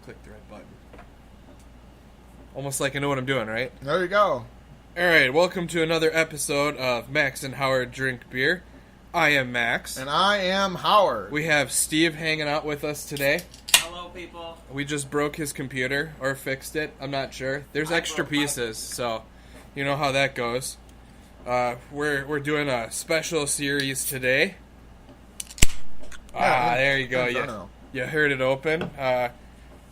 click the right button. Almost like I know what I'm doing, right? There you go. Alright, welcome to another episode of Max and Howard Drink Beer. I am Max. And I am Howard. We have Steve hanging out with us today. Hello, people. We just broke his computer, or fixed it. I'm not sure. There's extra pieces, so you know how that goes. We're doing a special series today. There you go. You heard it open.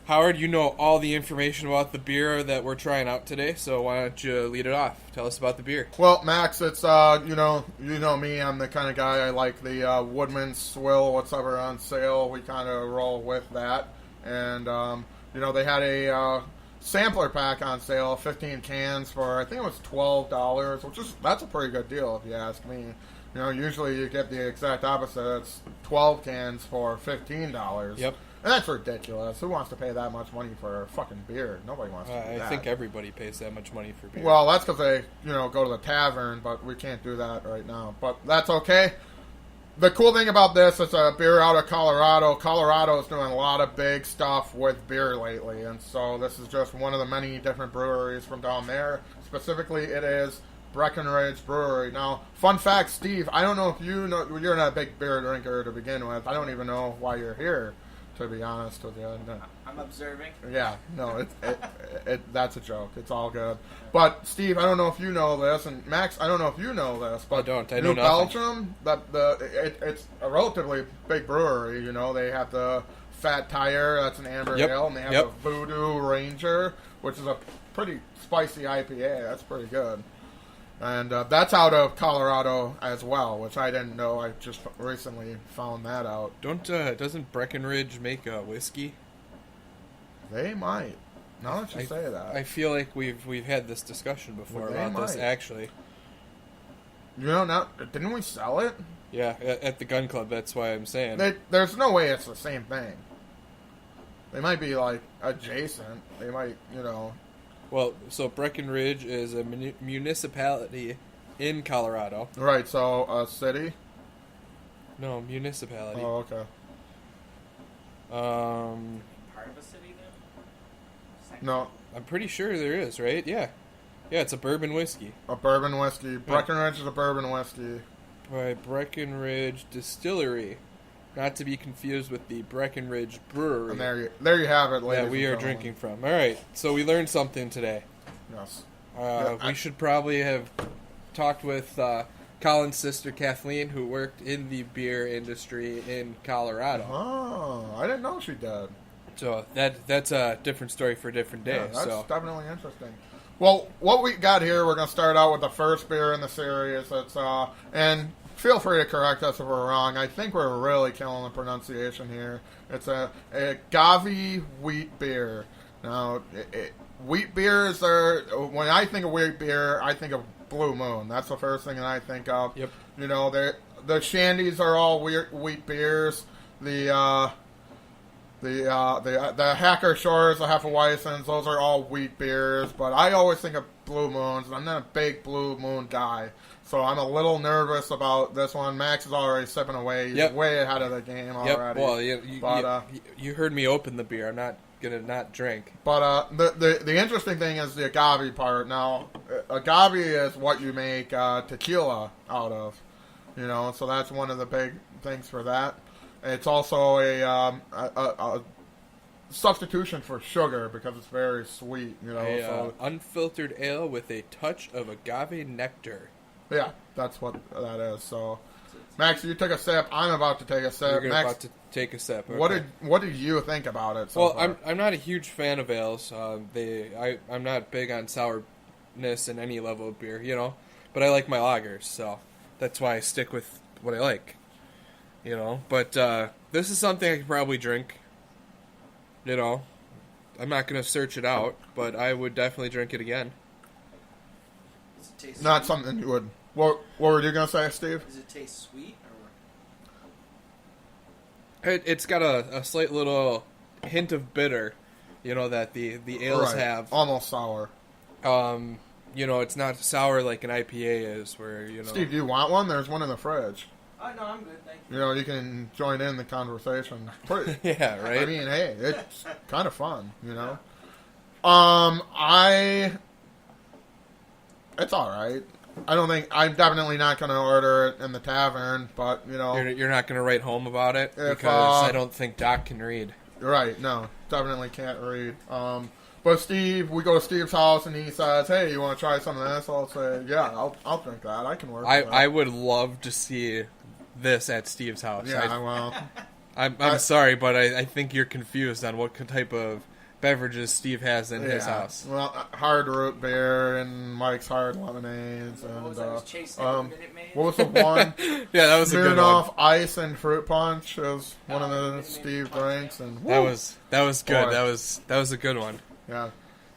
Howard, you know all the information about the beer that we're trying out today, so why don't you lead it off? Tell us about the beer. Well, Max, it's you know me. I'm the kind of guy I like the Woodman Swill, whatever on sale. We kind of roll with that, and they had a sampler pack on sale, 15 cans for I think it was $12, that's a pretty good deal if you ask me. You know, usually you get the exact opposite. It's 12 cans for $15. Yep. And that's ridiculous. Who wants to pay that much money for a fucking beer? Nobody wants to do that. I think everybody pays that much money for beer. Well, that's because they, go to the tavern, but we can't do that right now. But that's okay. The cool thing about this is a beer out of Colorado. Colorado is doing a lot of big stuff with beer lately, and so this is just one of the many different breweries from down there. Specifically, it is Breckenridge Brewery. Now, fun fact, Steve, I don't know if you know, you're not a big beer drinker to begin with. I don't even know why you're here, to be honest with you. No. I'm observing. Yeah, no, that's a joke. It's all good. But Steve, I don't know if you know this, and Max, I don't know if you know this, but I know New nothing. Belgium, it's a relatively big brewery. You know, they have the Fat Tire, that's an amber ale, and they have the Voodoo Ranger, which is a pretty spicy IPA. That's pretty good. And that's out of Colorado as well, which I didn't know. I just recently found that out. Doesn't Breckenridge make a whiskey? They might. Now that you say that, I feel like we've had this discussion before about this. Actually, now didn't we sell it? Yeah, at the gun club. That's why I'm saying. There's no way it's the same thing. They might be like adjacent. They might, Well, so Breckenridge is a municipality in Colorado. Right, so a city? No, municipality. Oh, okay. Part of a city, then? No. I'm pretty sure there is, right? Yeah. Yeah, it's a bourbon whiskey. A bourbon whiskey. Breckenridge is a bourbon whiskey. By Breckenridge Distillery. Not to be confused with the Breckenridge Brewery. And there you have it, ladies. Yeah, we are drinking from. All right, so we learned something today. Yes. We should probably have talked with Colin's sister, Kathleen, who worked in the beer industry in Colorado. Oh, I didn't know she did. So that's a different story for a different day. Yeah, that's definitely interesting. Well, what we got here, we're going to start out with the first beer in the series. It's and feel free to correct us if we're wrong. I think we're really killing the pronunciation here. It's a Agave Wheat beer. Now, wheat beers are, when I think of wheat beer, I think of Blue Moon. That's the first thing that I think of. Yep. The shandies are all wheat beers. The Hacker Shores, the Hefeweizens, those are all wheat beers. But I always think of Blue Moons, and I'm not a big Blue Moon guy. So I'm a little nervous about this one. Max is already sipping away. He's way ahead of the game already. Well, you heard me open the beer. I'm not going to not drink. But the interesting thing is the agave part. Now, agave is what you make tequila out of. So that's one of the big things for that. It's also a substitution for sugar because it's very sweet. Unfiltered ale with a touch of agave nectar. Yeah, that's what that is. So, Max, you took a sip. I'm about to take a sip. You're about to take a sip. Okay. What did you think about it? I'm not a huge fan of ales. I'm not big on sourness in any level of beer, but I like my lagers, so that's why I stick with what I like, But this is something I could probably drink. I'm not going to search it out, but I would definitely drink it again. Not something you would. What were you going to say, Steve? Does it taste sweet? It's got a slight little hint of bitter, that the ales have. Almost sour. It's not sour like an IPA is, where Steve, do you want one? There's one in the fridge. Oh, no, I'm good, thank you. You know, you can join in the conversation. Pretty, Yeah, right. I mean, hey, it's kind of fun, you know. It's all right. I don't think I'm definitely not going to order it in the tavern, but you know, You're not going to write home about it If, because I don't think Doc can read. right? No, definitely can't read. But Steve, we go to Steve's house and he says, "Hey, you want to try some of this?" I'll say, "Yeah, I'll drink that. I can work." with that." I would love to see this at Steve's house. Yeah, well, I'm sorry, but I think you're confused on what type of beverages Steve has in his house. Well, hard root beer and Mike's hard lemonades What and was I was chasing every Minute Maid? what was the one? Yeah, that was a good one. Smirnoff Ice and Fruit Punch is one of the Minute Maid Steve Punch, drinks, yeah. and That woo, was good. Boy. That was a good one. yeah.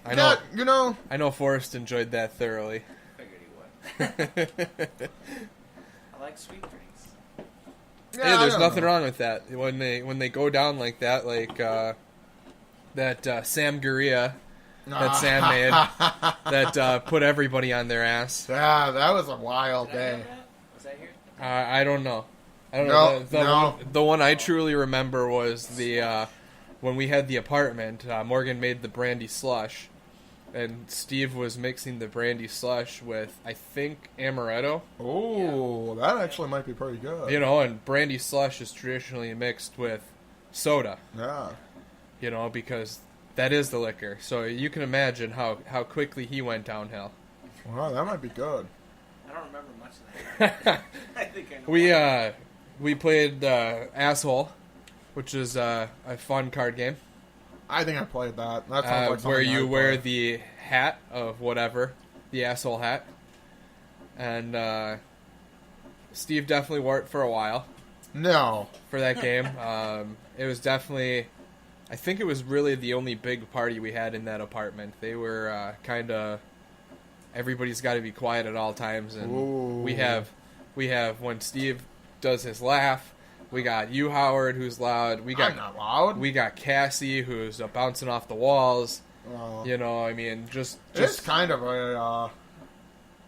I know. Yeah, you know, I know Forrest enjoyed that thoroughly. Figured he would. I like sweet drinks. yeah, Hey, I there's don't nothing know. wrong with that. When they go down like that, like that Sam Guria that Sam made that put everybody on their ass. Yeah, that was a wild Did I day. have that? Was I here? I don't know. I don't No, know. The no. the one I truly remember was the when we had the apartment. Morgan made the brandy slush, and Steve was mixing the brandy slush with, I think, amaretto. Oh, that actually might be pretty good. You know, and brandy slush is traditionally mixed with soda. Yeah. You know, because that is the liquor. So you can imagine how quickly he went downhill. Wow, that might be good. I don't remember much of that. I think I know. We played Asshole, which is a fun card game. I think I played that. That sounds like where something you I'd wear play. the hat of whatever, the asshole hat. And Steve definitely wore it for a while No. for that game. It was definitely, I think it was really the only big party we had in that apartment. They were kind of, everybody's got to be quiet at all times, and Ooh. we have when Steve does his laugh. We got you, Howard, who's loud. I'm not loud. We got Cassie, who's bouncing off the walls. You know, I mean, It's just kind of a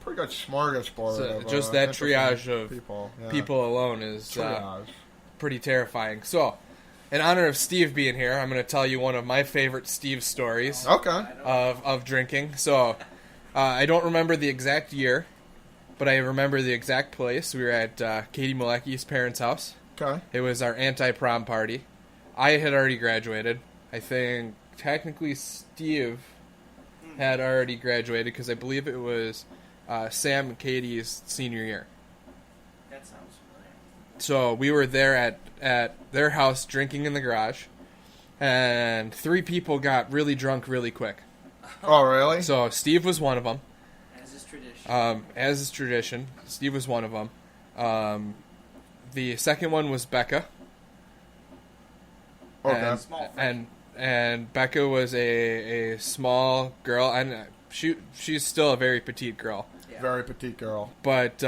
pretty good smorgasbord. So of, just that interesting triage of people. Yeah. people alone is Triage. pretty terrifying. So, in honor of Steve being here, I'm going to tell you one of my favorite Steve stories Okay. of drinking. So, I don't remember the exact year, but I remember the exact place. We were at Katie Malecki's parents' house. Okay. It was our anti-prom party. I had already graduated. I think technically Steve had already graduated because I believe it was Sam and Katie's senior year. That sounds familiar. So we were there at their house drinking in the garage, and 3 people got really drunk really quick. Oh, really? So Steve was one of them. As is tradition. As is tradition, Steve was one of them. The second one was Becca. Okay. Small French. And Becca was a small girl, and she's still a very petite girl. Yeah. Very petite girl. But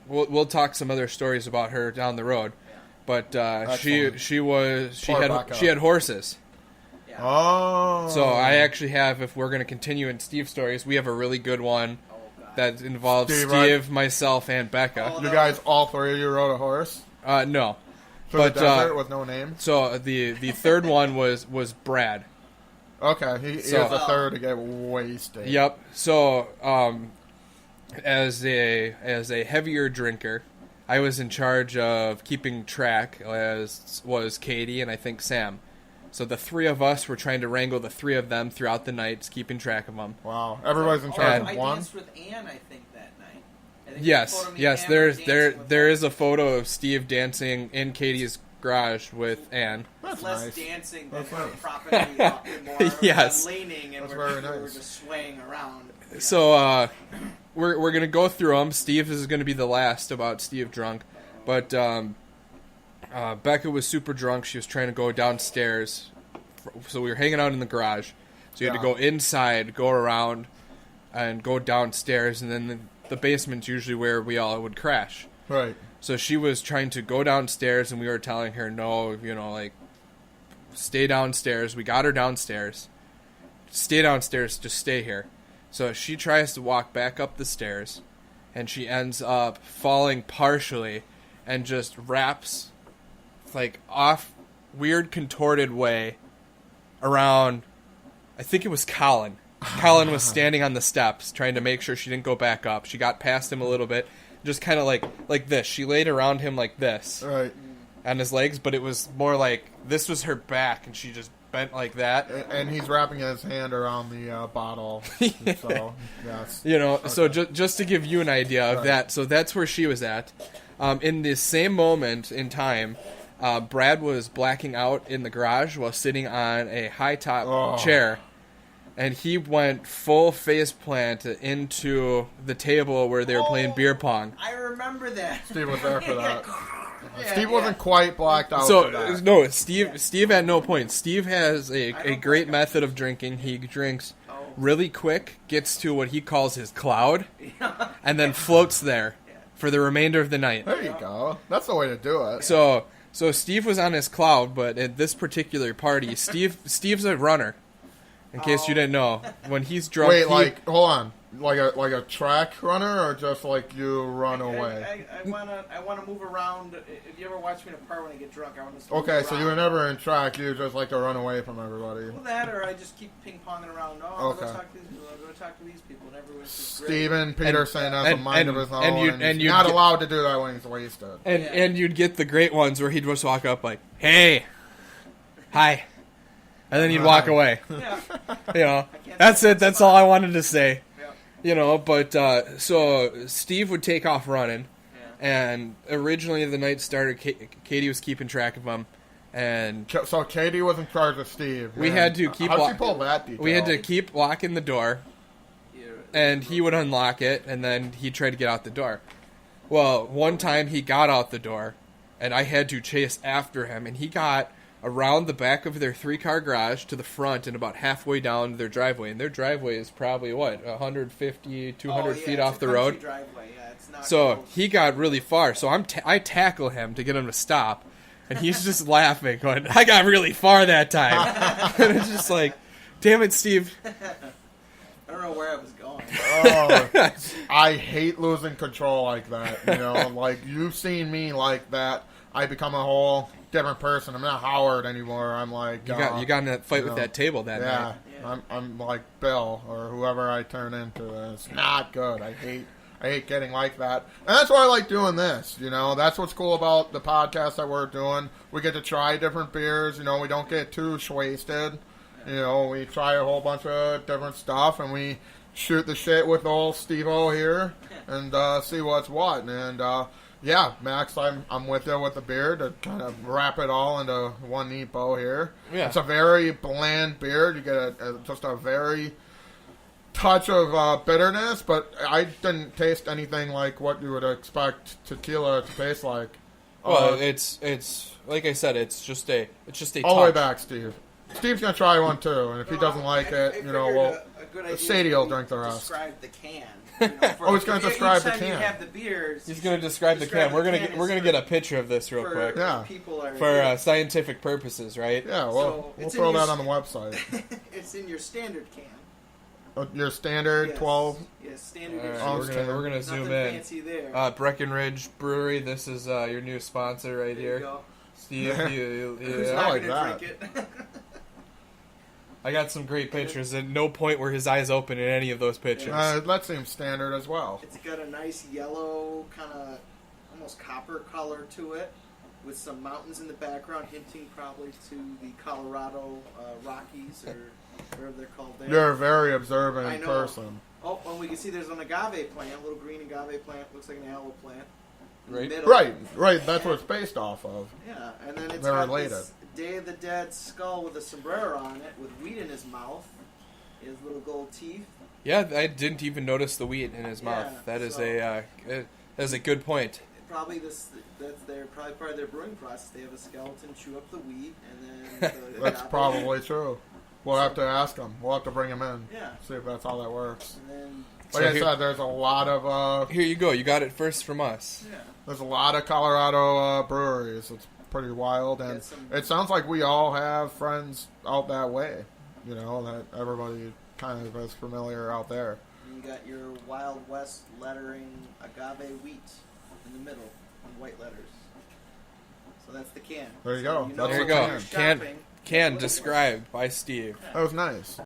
we'll talk some other stories about her down the road. Yeah. But Excellent. she Poor Becca. had horses. Yeah. Oh. So I actually have, if we're going to continue in Steve's stories, we have a really good one Oh, God. that involves Steve, Steve, right? myself, and Becca. Oh, You guys, all 3 of you rode a horse No. through But, the desert with no name? So the third one was Brad. Okay, he is So- the third to get wasted. Yep. So as a heavier drinker, I was in charge of keeping track, as was Katie and I think Sam. So the 3 of us were trying to wrangle the 3 of them throughout the night, keeping track of them. Wow. Everybody's in charge And- of I one? danced with Ann, I think, that night. I think Yes, you photoed me yes. Ann There dancing with her. is a photo of Steve dancing in Katie's garage with Anne. That's Less nice. dancing than That's her nice. propping me up and more Yes. leaning, and That's we're very nice. just swaying around. you know. So we're gonna go through them. Steve is gonna be the last about Steve drunk, but Becca was super drunk. She was trying to go downstairs, so we were hanging out in the garage. So you had to Yeah. go inside, go around, and go downstairs, and then the basement's usually where we all would crash. Right. So she was trying to go downstairs, and we were telling her, no, like, stay downstairs. We got her downstairs. Stay downstairs, just stay here. So she tries to walk back up the stairs, and she ends up falling partially and just wraps, like, off weird contorted way around, I think it was Colin. Colin was standing on the steps trying to make sure she didn't go back up. She got past him a little bit, just kind of like this. She laid around him like this. Right. On his legs, but it was more like this was her back, and she just bent like that. And he's wrapping his hand around the bottle. So, yes. You know, so just to give you an idea of that, so that's where she was at. In the same moment in time, Brad was blacking out in the garage while sitting on a high-top chair. And he went full face plant into the table where they were playing beer pong. I remember that. Steve was there for that. Steve wasn't quite blacked out. So for that. no, Steve at no point. Steve has a great method of drinking. He drinks really quick, gets to what he calls his cloud, and then floats there for the remainder of the night. There you go. That's the way to do it. So Steve was on his cloud, but at this particular party, Steve's a runner. In case you didn't know, when he's drunk, wait, hold on. Like a track runner, or just like you run away? I wanna move around. If you ever watch me in a park when I get drunk, I want to. Okay, so you were never in track. You just like to run away from everybody. Well, that, or I just keep ping ponging around. No, I'll go talk to these people. I'll go talk to these people. And everyone's just great. Steven Peterson has a mind of his own, and he's you'd not allowed to do that when he's wasted. And you'd get the great ones where he'd just walk up like, "Hey, hi," and then he'd walk away. Yeah. You know, that's it. That's all I wanted to say. You know, but so Steve would take off running, and originally the night started. Katie was keeping track of him, and so Katie was in charge of Steve. We had to keep. How'd she pull that detail? We had to keep locking the door, and he would unlock it, and then he'd try to get out the door. Well, one time he got out the door, and I had to chase after him, and he got around the back of their 3-car garage to the front and about halfway down their driveway. And their driveway is probably, 150, 200 feet off the road? Driveway. Yeah, it's not so close. He got really far. So I tackle him to get him to stop. And he's just laughing, going, I got really far that time. And it's just like, damn it, Steve. I don't know where I was going. I hate losing control like that. You know, like you've seen me like that. I become a whole different person. I'm not Howard anymore. I'm like you got in that fight with that table that night. Yeah, I'm like Bill or whoever I turn into. And it's not good. I hate getting like that. And that's why I like doing this. You know, that's what's cool about the podcast that we're doing. We get to try different beers. You know, we don't get too wasted. You know, we try a whole bunch of different stuff, and we shoot the shit with old Steve-O here and see what's what. And yeah, Max, I'm with you with the beer to kind of wrap it all into one neat bow here. Yeah. It's a very bland beer. You get just a very touch of bitterness, but I didn't taste anything like what you would expect tequila to taste like. Well, it's like I said, it's just a all the way touch. back, Steve. Steve's gonna try one too, and if he doesn't like it, Sadie will drink the rest. Describe the can. He's going to describe the can. You have the beers. He's going to describe the can. We're gonna get a picture of this real quick. Yeah. For scientific purposes, right? Yeah. Well, we'll throw that on the website. It's in your standard can. Your standard 12. Yes, standard. Right, we're gonna zoom in. Fancy there. Breckenridge Brewery. This is your new sponsor right here. You go. Steve, I like that. Drink it? I got some great pictures, and no point were his eyes open in any of those pictures. That seems standard as well. It's got a nice yellow, kind of almost copper color to it, with some mountains in the background, hinting probably to the Colorado Rockies, or whatever they're called there. You're a very observant person. Oh, and we can see there's an agave plant, a little green agave plant, looks like an aloe plant. Right. That's what it's based off of. Yeah, and then it's They're got related. this Day of the Dead skull with a sombrero on it, with wheat in his mouth, his little gold teeth. Yeah, I didn't even notice the wheat in his mouth. That is a good point. Probably that's probably part of their brewing process. They have a skeleton chew up the wheat, and then that's probably true. We'll have to ask him. We'll have to bring him in. Yeah. See if that's how that works. And then, like I said, there's a lot of... here you go. You got it first from us. Yeah. There's a lot of Colorado breweries. It's pretty wild, and it sounds like we all have friends out that way. You know, that everybody kind of is familiar out there. And you got your Wild West lettering Agave Wheat in the middle. in white letters. So that's the can. There you So go. That's There you the go. can. Can Shopping. can described by Steve. That was nice.